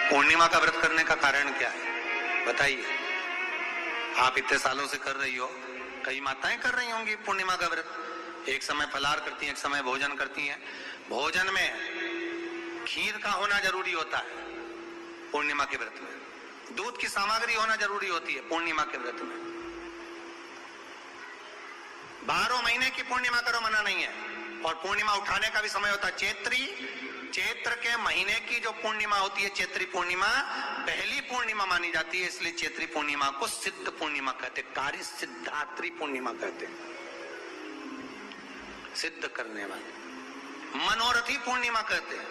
पूर्णिमा का व्रत करने का कारण क्या है बताइए? आप इतने सालों से कर रही हो, कई माताएं कर रही होंगी पूर्णिमा का व्रत। एक समय फलाहार करती हैं, एक समय भोजन करती हैं। भोजन में खीर का होना जरूरी होता है पूर्णिमा के व्रत में। दूध की सामग्री होना जरूरी होती है पूर्णिमा के व्रत में। 12 महीने की पूर्णिमा करो, मना नहीं है। और पूर्णिमा उठाने का भी समय होता है चैत्री। चैत्र के महीने की जो पूर्णिमा होती है, चैत्री पूर्णिमा पहली पूर्णिमा मानी जाती है, इसलिए चैत्री पूर्णिमा को सिद्ध पूर्णिमा कहते, कार्य सिद्धात्री पूर्णिमा कहते, सिद्ध करने वाले, मनोरथी पूर्णिमा कहते हैं।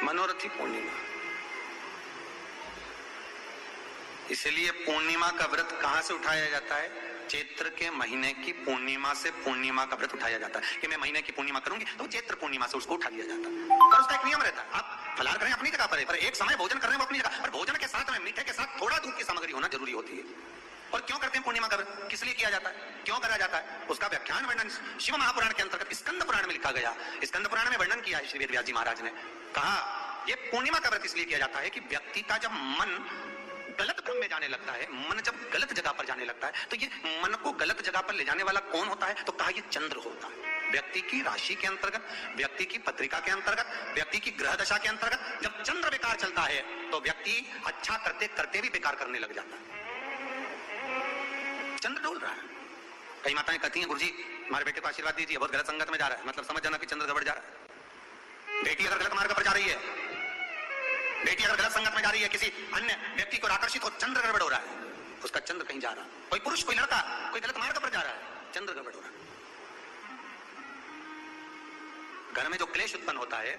मनोरथी पूर्णिमा। इसलिए पूर्णिमा का व्रत कहां से उठाया जाता है? चैत्र के महीने की पूर्णिमा से पूर्णिमा का व्रत उठाया जाता है कि मैं महीने की पूर्णिमा करूंगी तो चैत्र पूर्णिमा से उसको उठा लिया जाता है। और उसका एक नियम रहता है, आप फलाहार करें अपनी जगह पर एक समय भोजन कर रहे हैं वो अपनी जगह पर, भोजन के साथ में मीठे के साथ थोड़ा दूध की सामग्री होना जरूरी होती है। और क्यों करते हैं पूर्णिमा का व्रत, किस लिए किया जाता है, क्यों करा जाता है, उसका व्याख्यान वर्णन शिव महापुराण के अंतर्गत स्कंद पुराण में लिखा गया। स्कंद पुराण में वर्णन किया है श्री वेद व्यास जी महाराज ने। कहा ये पूर्णिमा का व्रत इसलिए किया जाता है कि व्यक्ति का जब मन गलत भ्रम में जाने लगता है, मन जब गलत जगह पर जाने लगता है, तो ये मन को गलत जगह पर ले जाने वाला कौन होता है? तो कहा ये चंद्र होता है। व्यक्ति की राशि के अंतर्गत, व्यक्ति की पत्रिका के अंतर्गत, व्यक्ति की ग्रह दशा के अंतर्गत जब चंद्र बेकार चलता है तो व्यक्ति अच्छा करते करते भी बेकार करने लग जाता है। चंद्र डोल रहा है। कई माताएं कहती हैं गुरुजी हमारे बेटे को आशीर्वाद दीजिए, बहुत गलत संगत में जा रहा है, मतलब समझ जाना कि चंद्र गड़बड़ जा रहा है। बेटी अगर गलत मार्ग पर जा रही है, बेटी अगर गलत संगत में जा रही है, किसी अन्य व्यक्ति को आकर्षित हो, चंद्र गड़बड़ हो रहा है, उसका चंद्र कहीं जा रहा है। कोई पुरुष, कोई लड़का, कोई गलत मार्ग पर जा रहा है, चंद्र गड़बड़ हो रहा है। घर में जो क्लेश उत्पन्न होता है,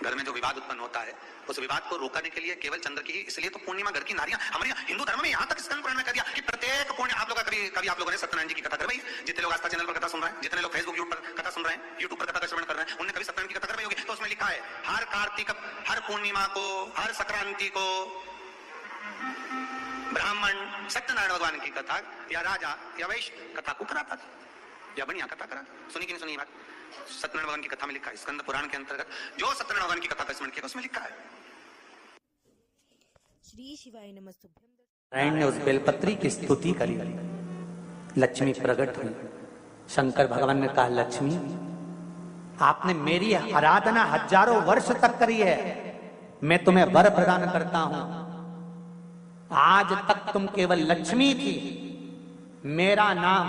घर में जो विवाद उत्पन्न होता है, उस विवाद को रोकने के लिए केवल चंद्र की ही, इसलिए तो पूर्णिमा घर की नारियां हमारे हिंदू धर्म में यहां तक स्कंद पुराण में कह दिया कि प्रत्येक पूर्णिमा, आप लोग कभी आप लोगों ने सत्यनारायण जी की कथा करवाई, जितने लोग आस्था चैनल पर कथा सुन रहे हैं, जितने लोग फेसबुक यूट्यूब पर कथा सुन रहे हैं, यूट्यूब पर कथा का श्रवण कर रहे हैं, उन्होंने कभी सत्यनारायण की कथा करवाई होगी। तो उसमें लिखा है हर कार्तिक, हर पूर्णिमा को, हर संक्रांति को ब्राह्मण सत्यनारायण भगवान की कथा या राजा या वैश्य कथा को कराता था, या बढ़िया कथा कराता। सुनी कि नहीं सुनी बात? सत्यनारायण भगवान की कथा में लिखा है, स्कंद पुराण के अंतर्गत जो सत्यनारायण भगवान की कथा का स्मरण किया उसमें लिखा है। श्री शिवाय नमस्तुभ्यं। नारायण ने उस बेलपत्री की स्तुति करी, लक्ष्मी प्रकट हुई। शंकर भगवान ने कहा लक्ष्मी आपने मेरी आराधना हजारों वर्ष तक करी है, मैं तुम्हें वर प्रदान करता हूं। आज तक तुम केवल लक्ष्मी थी, मेरा नाम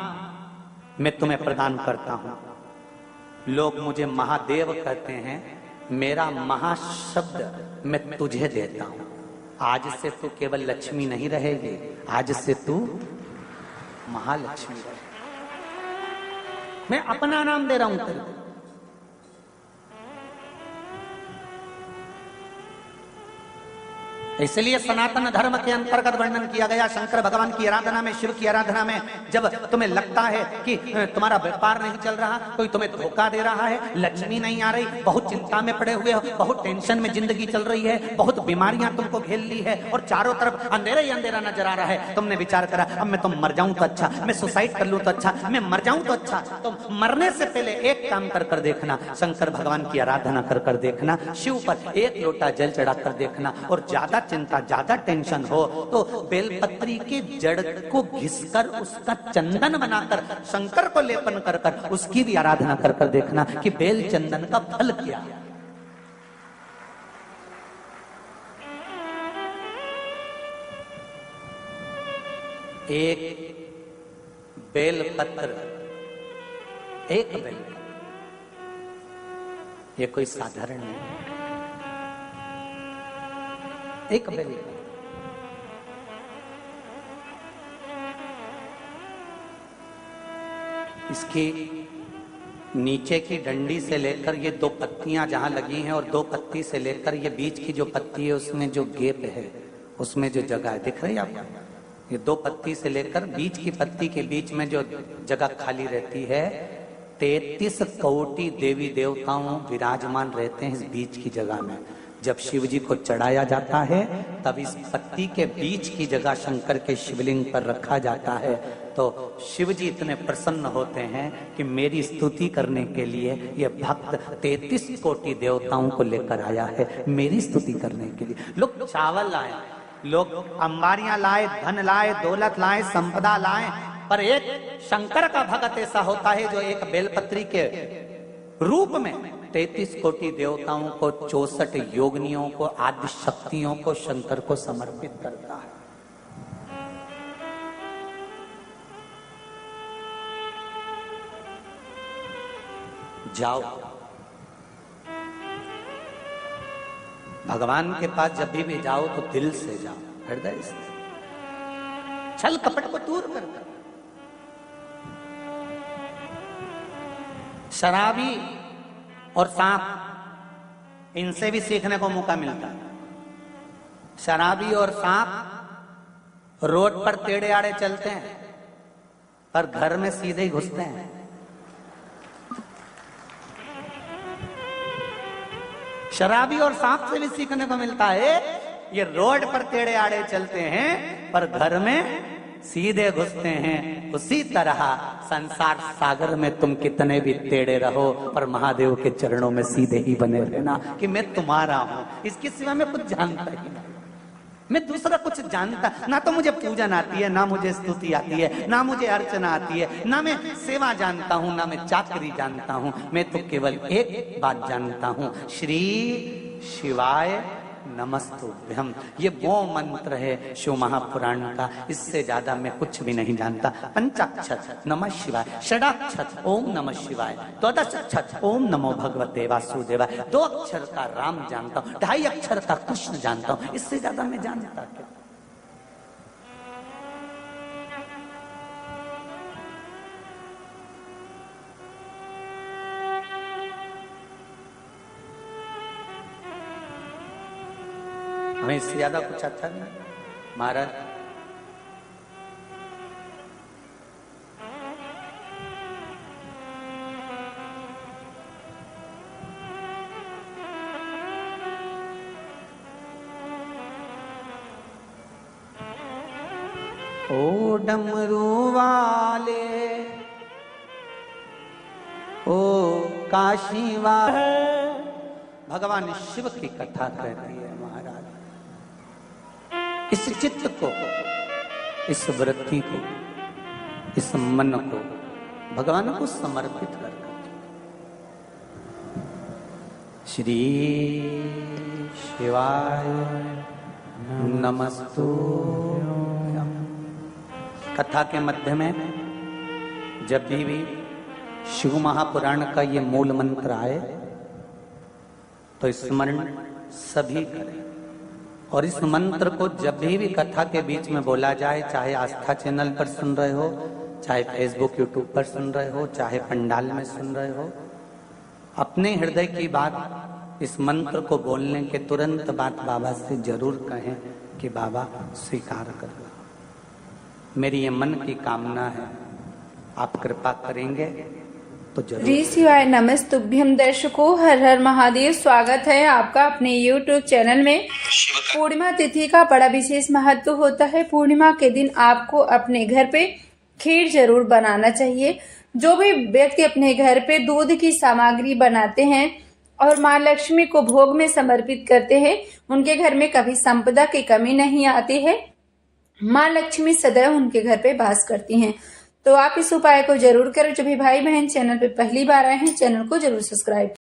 मैं तुम्हें प्रदान करता हूं। लोग मुझे महादेव कहते हैं, मेरा महाशब्द मैं तुझे देता हूं। आज से तू केवल लक्ष्मी नहीं रहेगी, आज से तू महालक्ष्मी रहेगी। मैं अपना नाम दे रहा हूं तेरे को। इसलिए सनातन धर्म के अंतर्गत वर्णन किया गया, शंकर भगवान की आराधना में, शिव की आराधना में, जब तुम्हें लगता है कि तुम्हारा व्यापार नहीं चल रहा, कोई तुम्हें धोखा दे रहा है, लक्ष्मी नहीं आ रही, बहुत चिंता में पड़े हुए हो, बहुत टेंशन में जिंदगी चल रही है, बहुत बीमारियां तुमको घेर ली है और चारों तरफ अंधेरा ही अंधेरा नजर आ रहा है, तुमने विचार करा अब मैं तो मर जाऊं तो अच्छा, मैं सुसाइड कर लूं तो अच्छा, मैं मर जाऊं तो अच्छा। तो मरने से पहले एक काम कर देखना, शंकर भगवान की आराधना कर देखना, शिव पर एक लोटा जल चढ़ा कर देखना, और ज्यादा चिंता, ज्यादा टेंशन हो तो बेलपत्री के जड़ को घिसकर उसका चंदन बनाकर शंकर को लेपन कर उसकी भी आराधना कर देखना कि बेल चंदन का फल क्या। एक बेलपत्र, एक बेल, ये कोई साधारण नहीं, एक बेल। इसकी नीचे की डंडी से लेकर ये 2 पत्तियां जहां लगी हैं, और 2 पत्ती से लेकर ये बीच की जो पत्ती है उसमें जो गैप है, उसमें जो जगह है, दिख रही है आपको? ये 2 पत्ती से लेकर बीच की पत्ती के बीच में जो जगह खाली रहती है, 33 कोटि देवी देवताओं विराजमान रहते हैं इस बीच की जगह में। जब शिव जी को चढ़ाया जाता है तब इस पत्ती के बीच की जगह शंकर के शिवलिंग पर रखा जाता है। तो शिव जी इतने प्रसन्न होते हैं कि मेरी स्तुति करने के लिए ये भक्त 33 कोटि देवताओं को लेकर आया है, मेरी स्तुति करने के लिए। लोग चावल लाए, लोग अंबारियां लाए, धन लाए, दौलत लाए, संपदा लाए, पर एक शंकर का भक्त ऐसा होता है जो एक बेलपत्री के रूप में 33 कोटि देवताओं को, 64 योगिनियों को, आदि शक्तियों को शंकर को समर्पित करता है। जाओ भगवान के पास जब भी जाओ तो दिल से जाओ, हृदय से, छल कपट को दूर कर। शराबी और सांप, इनसे भी सीखने को मौका मिलता है। शराबी और सांप रोड पर टेढ़े आड़े चलते हैं पर घर में सीधे ही घुसते हैं। शराबी और सांप से भी सीखने को मिलता है, ये रोड पर टेढ़े आड़े चलते हैं पर घर में सीधे घुसते हैं। उसी तरह संसार सागर में तुम कितने भी टेढ़े रहो पर महादेव के चरणों में सीधे ही बने रहना कि मैं तुम्हारा हूं, इसके सिवा मैं कुछ जानता ही नहीं, मैं दूसरा कुछ जानता ना। तो मुझे पूजन आती है, ना मुझे स्तुति आती है, ना मुझे अर्चना आती है, ना मैं सेवा जानता हूं, ना मैं चाकरी जानता हूं। मैं तो केवल एक बात जानता हूं, श्री शिवाय नमस्तुभ्यम। ये वो मंत्र है शिव महापुराण का, इससे ज्यादा मैं कुछ भी नहीं जानता। पंचाक्षर नमः शिवाय, षडाक्षर ओम नमः शिवाय, द्वादशाक्षर ओम नमो भगवते वासुदेवाय, 2 अक्षर का राम जानता हूँ, 2.5 अक्षर का कृष्ण जानता हूँ, इससे ज्यादा मैं जानता क्या। हमें इससे ज्यादा कुछ अच्छा नहीं महाराज। ओ डमरू वाले, ओ काशी वाले, भगवान शिव की कथा कहती है महाराज। इस चित्त को, इस वृत्ति को, इस मन को भगवान को समर्पित कर श्री शिवाय नमस्तुभ्यम। कथा के मध्य में जब भी शिव महापुराण का ये मूल मंत्र आए तो स्मरण सभी करें, और इस मंत्र को जब भी कथा के बीच में बोला जाए, चाहे आस्था चैनल पर सुन रहे हो, चाहे फेसबुक यूट्यूब पर सुन रहे हो, चाहे पंडाल में सुन रहे हो, अपने हृदय की बात इस मंत्र को बोलने के तुरंत बाद बाबा से जरूर कहें कि बाबा स्वीकार कर लो। मेरी ये मन की कामना है, आप कृपा करेंगे तो जरूर। श्री शिवाय नमस्तुभ्यम। दर्शकों, हर हर महादेव। स्वागत है आपका अपने YouTube चैनल में। पूर्णिमा तिथि का बड़ा विशेष महत्व होता है। पूर्णिमा के दिन आपको अपने घर पे खीर जरूर बनाना चाहिए। जो भी व्यक्ति अपने घर पे दूध की सामग्री बनाते हैं और माँ लक्ष्मी को भोग में समर्पित करते हैं, उनके घर में कभी संपदा की कमी नहीं आती है। माँ लक्ष्मी सदैव उनके घर पे वास करती हैं। तो आप इस उपाय को जरूर करें। जो भी भाई बहन चैनल पे पहली बार आए हैं, चैनल को जरूर सब्सक्राइब